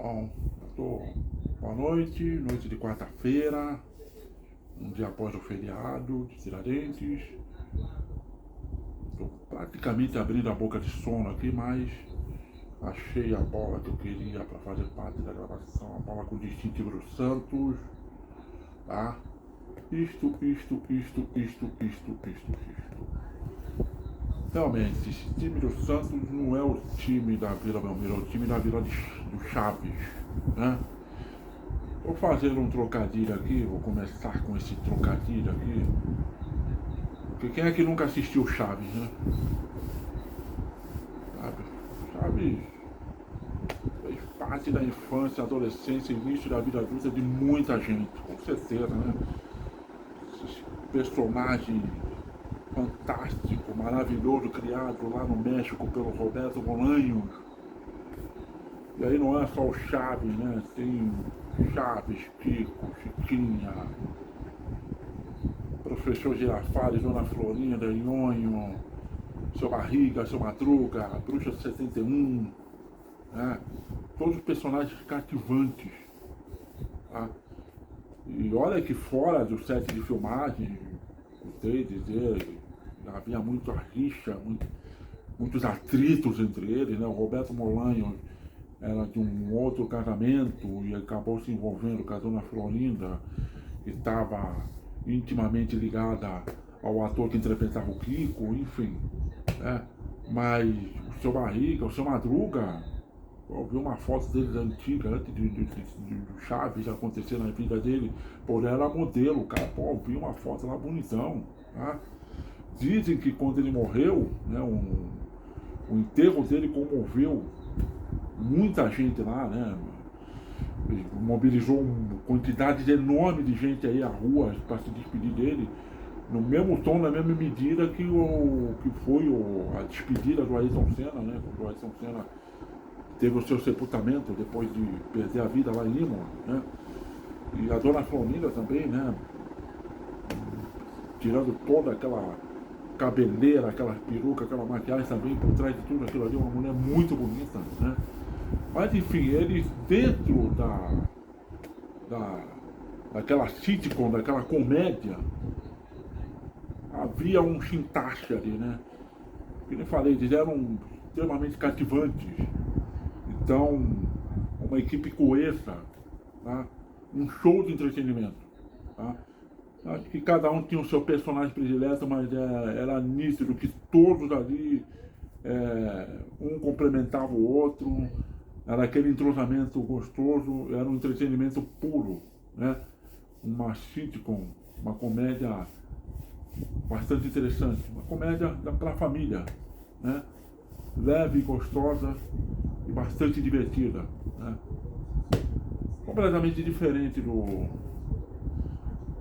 Bom, boa noite, noite de quarta-feira, um dia após o feriado de Tiradentes. Estou praticamente abrindo a boca de sono aqui, mas achei a bola que eu queria para fazer parte da gravação, a bola com o distintivo do Santos, tá? Isto. Realmente, esse time do Santos não é o time da Vila Belmiro, é o time da Vila do Chaves, né? Vou fazer um trocadilho aqui, vou começar com esse trocadilho aqui. Porque quem é que nunca assistiu Chaves, né? Sabe? Chaves fez parte da infância, adolescência, início da vida adulta de muita gente, com certeza, né? Esse personagem fantástico, maravilhoso, criado lá no México pelo Roberto Bolanhos. E aí não é só o Chaves, né? Tem Chaves, Kiko, Chiquinha, Professor Girafales, Dona Florinda, Nhonho, Seu Barriga, Seu Madruga, Bruxa 71, né? Todos os personagens cativantes, tá? E olha que fora do set de filmagem, gostei de dizer, havia muita rixa, muitos atritos entre eles, né? O Roberto Bolanhos era de um outro casamento e acabou se envolvendo com a Dona Florinda, que estava intimamente ligada ao ator que interpretava o Kiko, enfim, né? Mas o Seu Barriga, o Seu Madruga, eu vi uma foto dele antiga, antes do Chaves acontecer na vida dele, pô, ele era modelo, cara, pô, eu vi uma foto lá bonitão, tá? Dizem que quando ele morreu, né, o enterro dele comoveu muita gente lá, né? Mobilizou uma quantidade enorme de gente aí à rua para se despedir dele, no mesmo tom, na mesma medida que foi a despedida do Ayrton Senna, né? Quando o Ayrton Senna teve o seu sepultamento depois de perder a vida lá em Imola, né? E a Dona Florinda também, né? Tirando toda aquela cabeleira, aquela peruca, aquela maquiagem também, por trás de tudo aquilo ali, uma mulher muito bonita, né? Mas enfim, eles dentro daquela sitcom, daquela comédia, havia um chintache ali, né? Como eu falei, eles eram extremamente cativantes. Então, uma equipe coesa, tá? Um show de entretenimento, tá? Acho que cada um tinha o seu personagem predileto, mas era nítido que todos ali, um complementava o outro, era aquele entrosamento gostoso, era um entretenimento puro, né? Uma sitcom, uma comédia bastante interessante, uma comédia para a família, né? Leve, gostosa e bastante divertida, né? Completamente diferente do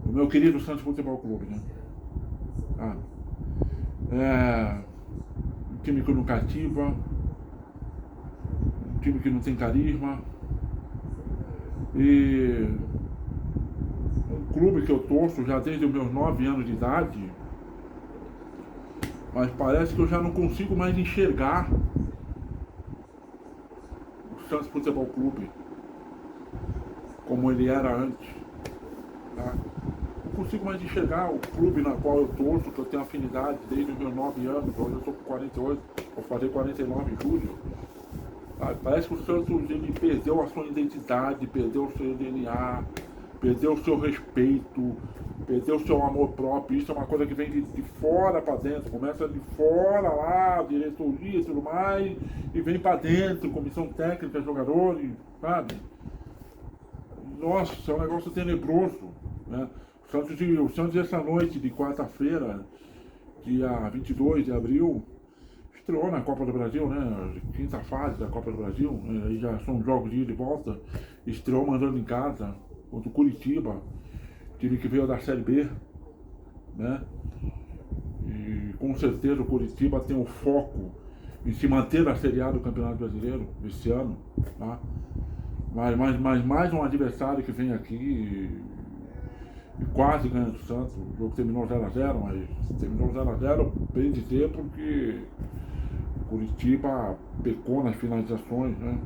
meu querido Santos Futebol Clube, né? Um time que não cativa, um time que não tem carisma, e um clube que eu torço já desde os meus 9 anos de idade, mas parece que eu já não consigo mais enxergar o Santos Futebol Clube como ele era antes, tá? Não consigo mais enxergar o clube na qual eu torço, que eu tenho afinidade desde os meus 9 anos, hoje eu estou com 48, vou fazer 49 em julho. Parece que o Santos ele perdeu a sua identidade, perdeu o seu DNA, perdeu o seu respeito, perdeu o seu amor próprio. Isso é uma coisa que vem de fora para dentro, começa de fora lá, diretoria e tudo mais, e vem para dentro, comissão técnica, jogadores, sabe? Nossa, é um negócio tenebroso, né? O Santos essa noite de quarta-feira, dia 22 de abril, estreou na Copa do Brasil, né? Quinta fase da Copa do Brasil, aí já são jogos de ida e volta. Estreou mandando em casa contra o Curitiba, time que veio da Série B, né? E com certeza o Curitiba tem o foco em se manter na Série A do Campeonato Brasileiro esse ano, tá? Mas mais um adversário que vem aqui e quase ganha do Santos. O jogo terminou 0x0, mas terminou 0x0 bem dizer porque Curitiba pecou nas finalizações, né?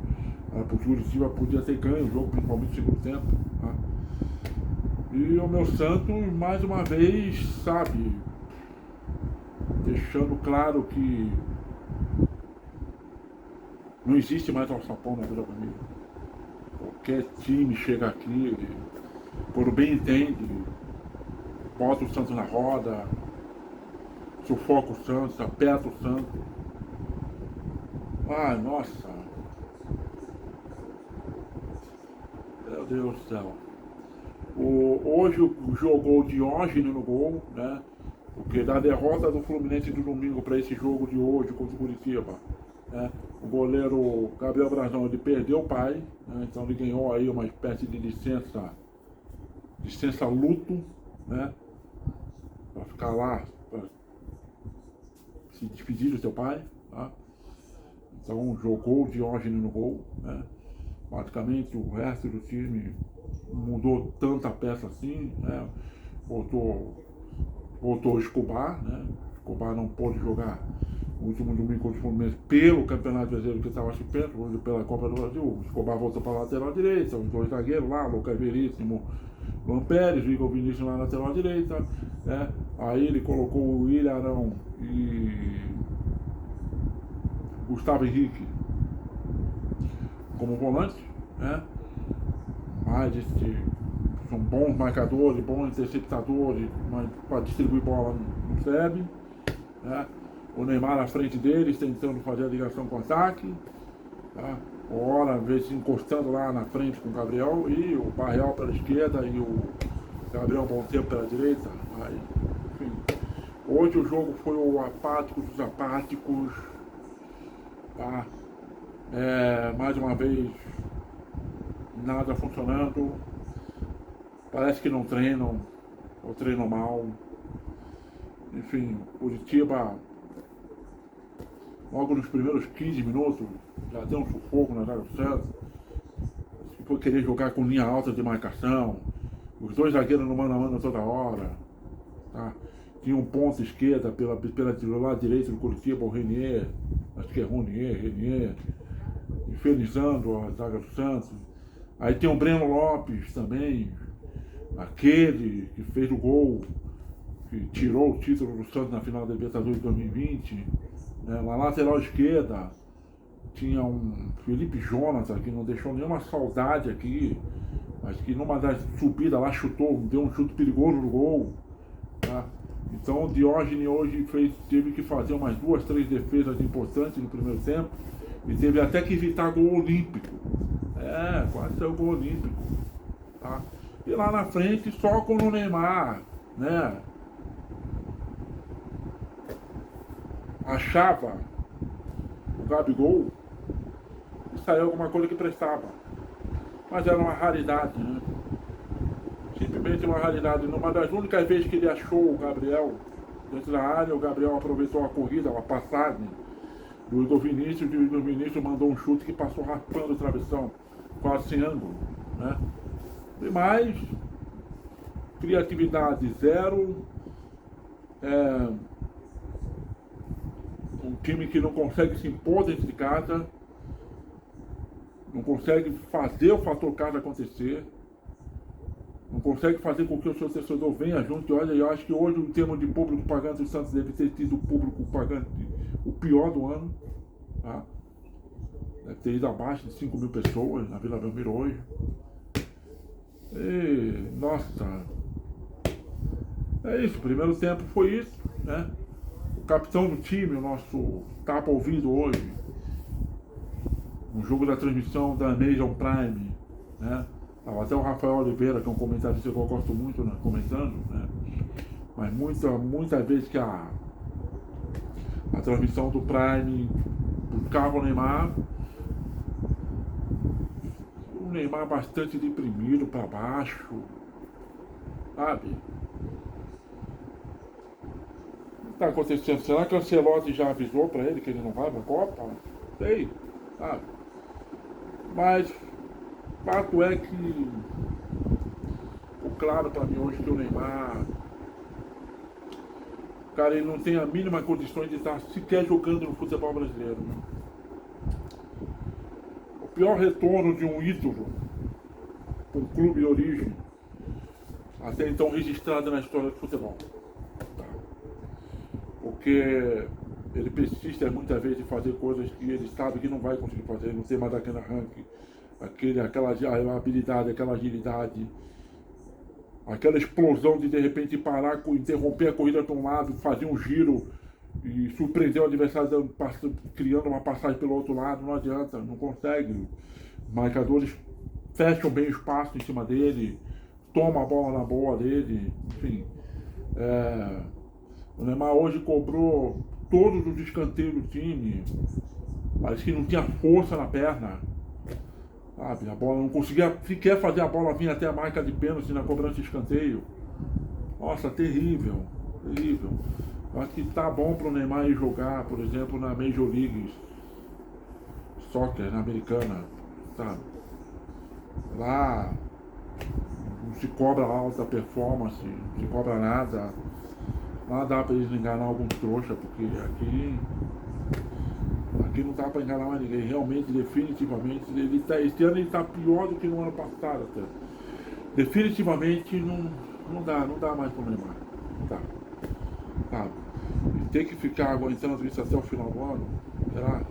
O Curitiba podia ter ganho o jogo, principalmente no segundo tempo. Tá? E o meu Santos, mais uma vez, sabe, deixando claro que não existe mais alçapão na Vila Belmiro. Qualquer time chega aqui, quando bem entende, bota o Santos na roda, sufoca o Santos, aperta o Santos. Ai, nossa. Meu Deus do céu. Hoje jogou o Diógenes no gol, né? Porque da derrota do Fluminense do domingo para esse jogo de hoje contra o Curitiba, né? O goleiro Gabriel Brazão, ele perdeu o pai, né? Então ele ganhou aí uma espécie de licença luto, né? Para ficar lá, para se despedir do seu pai, tá? Então jogou o Diógenes no gol, né? Praticamente o resto do time mudou tanta peça assim, né? Voltou o Escobar, né? Escobar não pôde jogar no último domingo contra o Fluminense pelo Campeonato Brasileiro que estava suspenso, pela Copa do Brasil. O Escobar voltou para a lateral direita, os dois zagueiros lá, Lucas Veríssimo, Luan Pérez, Igor Vinícius na lateral direita, né? Aí ele colocou o Ilharão e Gustavo Henrique como volante, né? Mas são bons marcadores, bons interceptadores, mas para distribuir bola não serve, né? O Neymar na frente deles, tentando fazer a ligação com o ataque, tá? Ora, às vezes encostando lá na frente com o Gabriel, e o Barreal pela esquerda e o Gabriel Bom Tempo pela direita. Aí, enfim, hoje o jogo foi o apático dos apáticos, tá? Mais uma vez, nada funcionando, parece que não treinam, ou treinam mal. Enfim, Curitiba, logo nos primeiros 15 minutos, já deu um sufoco na zaga do Santos, foi querer jogar com linha alta de marcação, os dois zagueiros no mano a mano toda hora, tá? Tinha um ponto esquerda pelo lado direito do Curitiba, o Renier, acho que é Renier, infernizando a zaga do Santos. Aí tem o Breno Lopes também, aquele que fez o gol, que tirou o título do Santos na final da Libertadores de 2020. Né? Na lateral esquerda tinha um Felipe Jonathan, que não deixou nenhuma saudade aqui, mas que numa das subidas lá chutou, deu um chute perigoso no gol. Tá? Então o Diógenes hoje teve que fazer umas 2, 3 defesas importantes no primeiro tempo e teve até que evitar gol olímpico. Quase saiu gol olímpico. Tá? E lá na frente só com o Neymar, né? Achava o Gabigol e saiu alguma coisa que prestava. Mas era uma raridade, né? Simplesmente uma raridade. Numa das únicas vezes que ele achou o Gabriel dentro da área, o Gabriel aproveitou a corrida, a passagem do Igor Vinícius, e o Igor Vinícius mandou um chute que passou raspando o travessão, quase sem ângulo, né? E mais, criatividade zero, um time que não consegue se impor dentro de casa, não consegue fazer o fator casa acontecer, não consegue fazer com que o seu torcedor venha junto. E olha, eu acho que hoje, em termos de público pagante, o Santos deve ter tido o público pagante o pior do ano, tá? Deve ter ido abaixo de 5 mil pessoas na Vila Belmiro hoje. E, nossa, é isso, o primeiro tempo foi isso, né? O capitão do time, o nosso tapa-ouvido hoje, no jogo da transmissão da Amazon Prime, né? Até o Rafael Oliveira, que é um comentarista que eu gosto muito, né, comentando, né? Mas muitas vezes que a transmissão do Prime buscava o Neymar bastante deprimido para baixo, sabe? O que está acontecendo? Será que o Ancelotti já avisou para ele que ele não vai para a Copa? Sei, sabe? Mas fato é que ficou claro para mim hoje que o Neymar, cara, ele não tem a mínima condição de estar sequer jogando no futebol brasileiro, né? pior retorno de um ídolo para um clube de origem até então registrado na história do futebol. Tá? Porque ele persiste muitas vezes em fazer coisas que ele sabe que não vai conseguir fazer, não tem mais aquele arranque, aquela habilidade, aquela agilidade, aquela explosão de repente parar, interromper a corrida de um lado, fazer um giro e surpreender o adversário criando uma passagem pelo outro lado. Não adianta, não consegue. Marcadores fecham bem o espaço em cima dele, toma a bola na boa dele, enfim. O Neymar hoje cobrou todos os escanteios do time, parece que não tinha força na perna, sabe? A bola não conseguia sequer fazer a bola vir até a marca de pênalti na cobrança de escanteio. Nossa, terrível, terrível. Eu acho que tá bom pro Neymar ir jogar, por exemplo, na Major League Soccer, na americana, sabe? Lá não se cobra alta performance, não se cobra nada. Lá dá pra eles enganar alguns trouxa, porque aqui não dá pra enganar mais ninguém. Realmente, definitivamente, esse ano ele tá pior do que no ano passado até. Definitivamente não dá mais pro Neymar. Não dá. Sabe? E ter que ficar aguentando isso até o final do ano, será?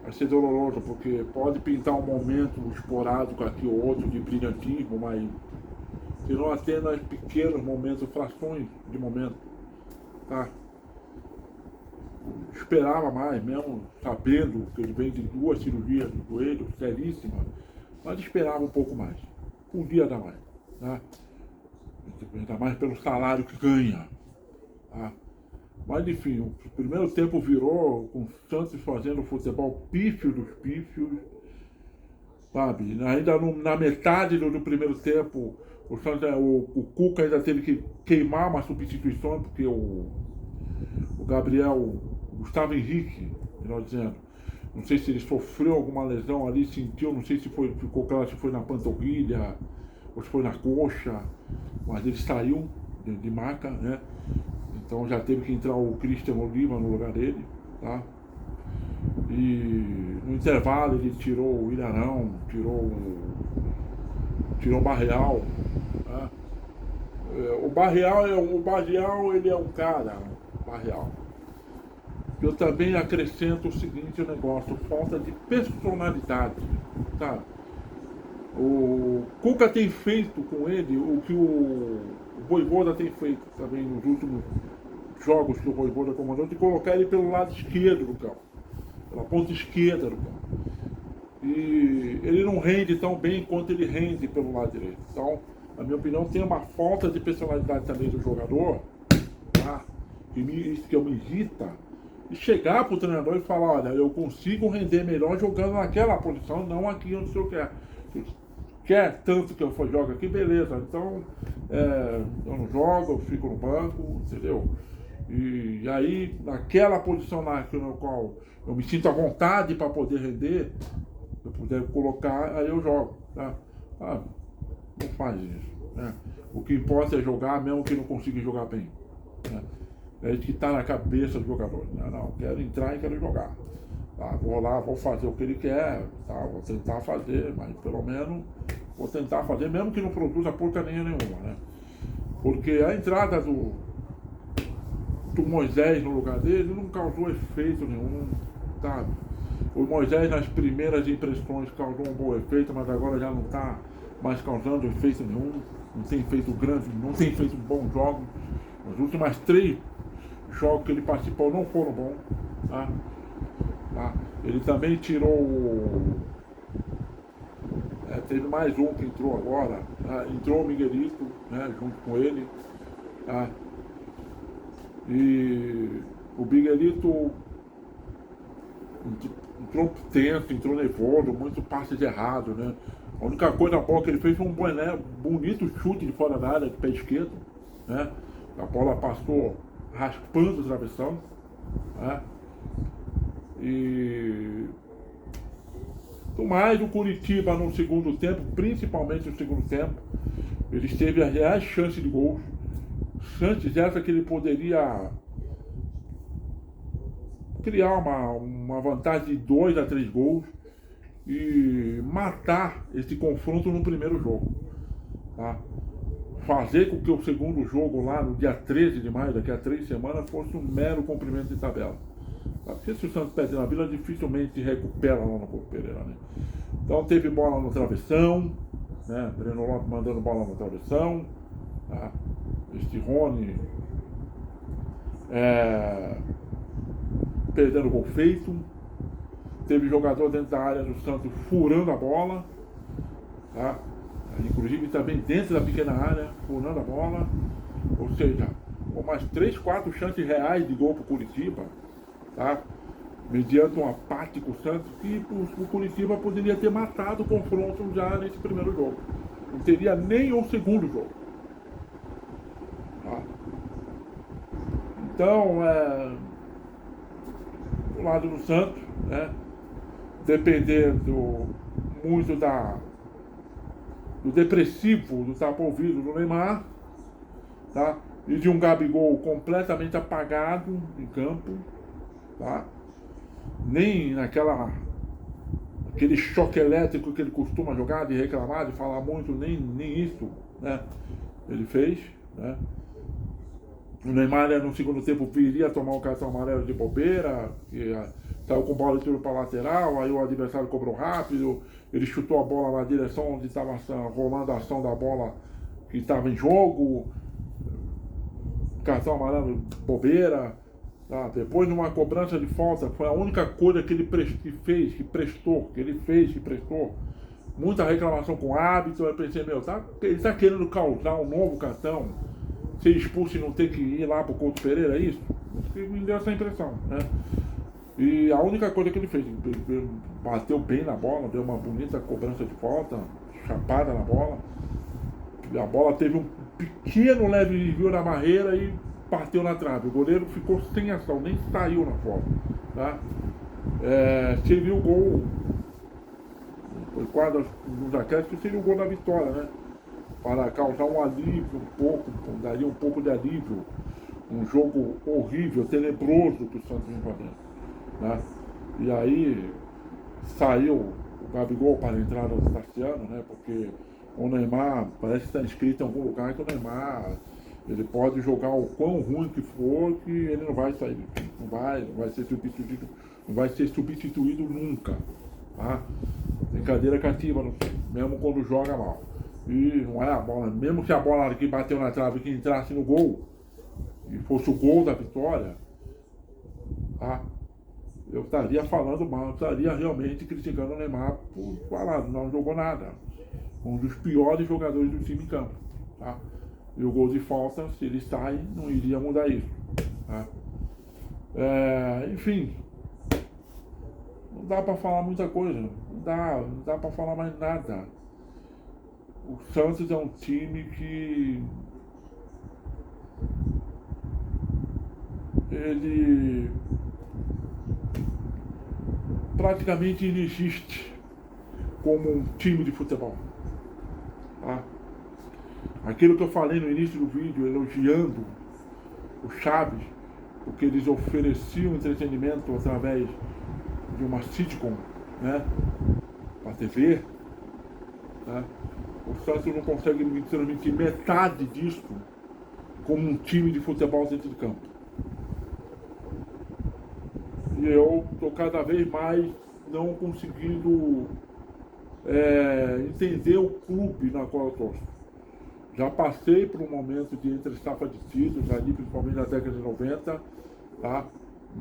Vai ser doloroso, porque pode pintar um momento esporádico aqui ou outro de brilhantismo, mas serão apenas pequenos momentos, frações de momento, tá? Esperava mais, mesmo sabendo que ele vem de 2 cirurgias do joelho, seríssimas, mas esperava um pouco mais. Podia dar mais, tá? Ainda mais pelo salário que ganha, tá? Mas enfim, o primeiro tempo virou com o Santos fazendo o futebol pífio dos pífios, sabe? Ainda na metade do primeiro tempo, o Cuca ainda teve que queimar uma substituição, porque o Gustavo Henrique, melhor dizendo, não sei se ele sofreu alguma lesão ali, sentiu, não sei se ficou claro se foi na panturrilha ou se foi na coxa, mas ele saiu de maca, né? Então já teve que entrar o Christian Oliva no lugar dele, tá? E no intervalo ele tirou o Ilharão, tirou o Barreal, tá? O Barreal ele é um cara, Barreal. Eu também acrescento o seguinte negócio, falta de personalidade, tá? O Cuca tem feito com ele o que o Vojvoda tem feito também nos últimos jogos que o Vojvoda comandou, de colocar ele pelo lado esquerdo do campo, pela ponta esquerda do campo. E ele não rende tão bem quanto ele rende pelo lado direito. Então, na minha opinião, tem uma falta de personalidade também do jogador, tá? Isso que me irrita, e chegar para o treinador e falar, olha, eu consigo render melhor jogando naquela posição, não aqui onde o senhor quer. Quer tanto que eu jogo aqui, beleza, então eu não jogo, eu fico no banco, entendeu? E aí, naquela posição na qual eu me sinto à vontade para poder render, eu puder colocar, aí eu jogo, tá? Não faz isso, né? O que importa é jogar, mesmo que não consiga jogar bem, né? É isso que está na cabeça do jogador. Não, quero entrar e quero jogar. Tá, vou lá, vou fazer o que ele quer, tá, vou tentar fazer, mas pelo menos vou tentar fazer, mesmo que não produza porcaria nenhuma, né? Porque a entrada do Moisés no lugar dele não causou efeito nenhum, sabe? O Moisés nas primeiras impressões causou um bom efeito, mas agora já não está mais causando efeito nenhum, não tem feito bons jogos. As últimas 3 jogos que ele participou não foram bons, tá? Ele também tirou teve mais um que entrou agora, tá? Entrou o Miguelito, né, junto com ele, tá? E o Miguelito entrou tenso, entrou nervoso, muito passe de errado, né? A única coisa boa que ele fez foi um bonito chute de fora da área, de pé esquerdo, né? A bola passou raspando o travessão, né? E mais o Curitiba no segundo tempo, principalmente no segundo tempo, ele teve as reais chances de gols, chances essa que ele poderia criar uma vantagem de 2 a 3 gols, e matar esse confronto no primeiro jogo. Tá? Fazer com que o segundo jogo lá no dia 13 de maio, daqui a 3 semanas, fosse um mero cumprimento de tabela. Tá? Porque se o Santos perde na Vila, dificilmente se recupera lá no Couto Pereira. Né? Então teve bola no travessão, né? Breno Lopes mandando bola no travessão, tá? Este Rony perdendo o gol feito. Teve jogador dentro da área do Santos furando a bola, tá? Inclusive também dentro da pequena área, furando a bola. Ou seja, com mais 3, 4 chances reais de gol para o Curitiba, tá? Mediante um apático Santos, que o Curitiba poderia ter matado o confronto já nesse primeiro jogo. Não teria nem o segundo jogo. Tá? Então, do lado do Santos, né? Dependendo muito do depressivo, do tapa-ouvido do Neymar, tá? E de um Gabigol completamente apagado em campo, tá? Nem aquele choque elétrico que ele costuma jogar, de reclamar, de falar muito, nem isso, né? Ele fez, né? O Neymar no segundo tempo viria a tomar um cartão amarelo de bobeira, que saiu com bola de tiro para lateral, aí o adversário cobrou rápido, ele chutou a bola na direção onde estava rolando a ação da bola que estava em jogo, cartão amarelo de bobeira. Tá? Depois, numa cobrança de falta, foi a única coisa que ele prestou. Muita reclamação com o árbitro. Eu pensei, ele está querendo causar um novo cartão, ser expulso e não ter que ir lá pro Couto Pereira, é isso? Me deu essa impressão, né? E a única coisa que ele fez, ele bateu bem na bola, deu uma bonita cobrança de falta, chapada na bola. A bola teve um pequeno leve desvio na barreira e bateu na trave. O goleiro ficou sem ação, nem saiu na foto, tá? Seria o gol, foi quase nos acréscimos, seria o gol da vitória, né? Para causar um alívio daria um pouco de alívio. Um jogo horrível, tenebroso que o Santos vem fazendo, né? E aí saiu o Gabigol para a entrada do Tassiano, né? Porque o Neymar parece que está inscrito em algum lugar que o Neymar ele pode jogar o quão ruim que for, que ele não vai sair, não vai ser substituído nunca, tá? Brincadeira cativa, mesmo quando joga mal. E não é a bola, mesmo que a bola que bateu na trave que entrasse no gol e fosse o gol da vitória, tá? Eu estaria falando mal, eu estaria realmente criticando o Neymar por falar, não jogou nada. Um dos piores jogadores do time em campo, tá? E o gol de falta, se ele sai, não iria mudar isso, tá? Enfim, não dá para falar muita coisa, não dá para falar mais nada. O Santos é um time que ele praticamente inexiste como um time de futebol, tá? Aquilo que eu falei no início do vídeo, elogiando o Chaves, porque eles ofereciam entretenimento através de uma sitcom, né, para TV, né? O Santos não consegue me transmitir metade disso como um time de futebol dentro de campo. E eu estou cada vez mais não conseguindo entender o clube na qual eu torço. Já passei por um momento de entre-safra de títulos, ali principalmente na década de 90, tá?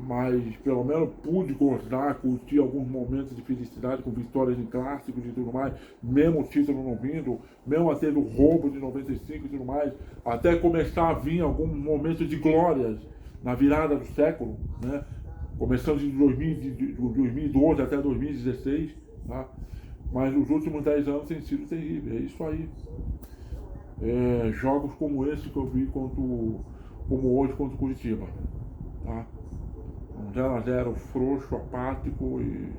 Mas pelo menos pude gozar, curtir alguns momentos de felicidade com vitórias em clássicos e tudo mais, mesmo o título não vindo, mesmo até o roubo de 95 e tudo mais, até começar a vir alguns momentos de glórias na virada do século, né? Começando de 2012 até 2016, tá? Mas os últimos 10 anos têm sido terríveis, é isso aí. Jogos como esse que eu vi como hoje contra o Curitiba, tá? Um 0-0 frouxo, apático, e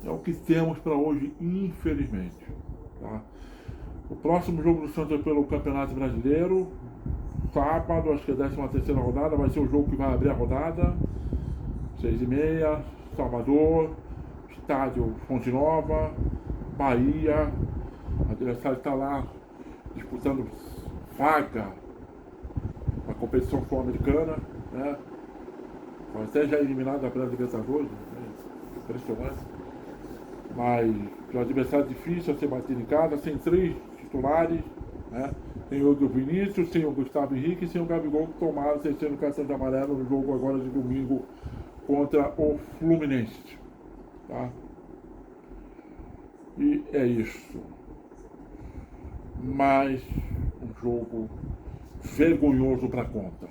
é o que temos para hoje, infelizmente, tá? O próximo jogo do Santos é pelo Campeonato Brasileiro, sábado, acho que é a 13ª rodada, vai ser o jogo que vai abrir a rodada. 6h30, Salvador, estádio Fonte Nova, Bahia. O adversário está lá disputando vaga na competição sul-americana, né? Foi até já eliminado da pré-libertadores, né? Impressionante. Mas é um adversário difícil a ser batido em casa, sem 3 titulares, né? Tem o Vinícius, tem o Gustavo Henrique e tem o Gabigol, que tomaram o terceiro cartão de amarelo no jogo agora de domingo contra o Fluminense, tá? E é isso. Mais um jogo vergonhoso para conta.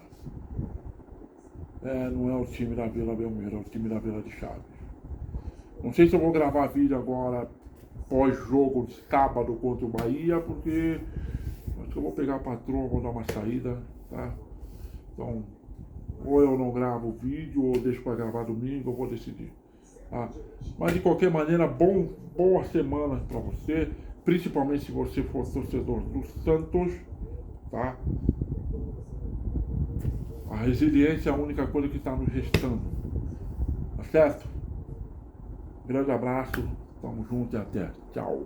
Não é o time da Vila Belmiro, é o time da Vila de Chaves. Não sei se eu vou gravar vídeo agora pós-jogo de sábado contra o Bahia, porque acho que eu vou pegar a patroa, vou dar uma saída, tá? Então, ou eu não gravo o vídeo, ou deixo para gravar domingo, eu vou decidir. Tá? Mas de qualquer maneira, boa semana para você, principalmente se você for torcedor do Santos, tá? A resiliência é a única coisa que está nos restando, tá certo? Grande abraço, tamo junto e até. Tchau.